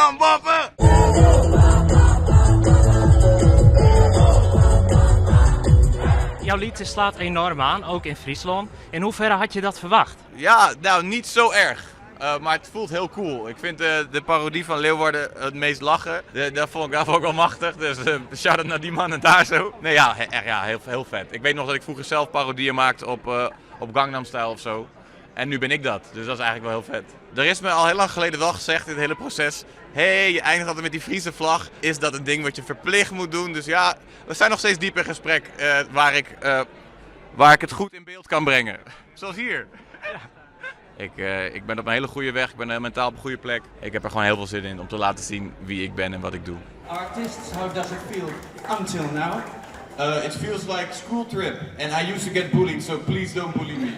Come Boppen! Jouw lied slaat enorm aan, ook in Friesland. In hoeverre had je dat verwacht? Ja, nou niet zo erg. Maar het voelt heel cool. Ik vind de parodie van Leeuwarden het meest lachen. Dat vond ik ook wel machtig. Dus shout-out naar die man en daar zo. Nee, ja, echt ja, heel vet. Ik weet nog dat ik vroeger zelf parodieën maakte op Gangnam Style of zo. En nu ben ik dat. Dus dat is eigenlijk wel heel vet. Er is me al heel lang geleden wel gezegd in het hele proces. Hey, je eindigt altijd met die Friese vlag. Is dat een ding wat je verplicht moet doen? Dus ja, we zijn nog steeds diep in gesprek waar ik het goed in beeld kan brengen. Zoals hier. Ik ben op een hele goede weg, ik ben mentaal op een goede plek. Ik heb er gewoon heel veel zin in om te laten zien wie ik ben en wat ik doe. Artists, how does it feel until now? It feels like school trip and I used to get bullied, so please don't bully me.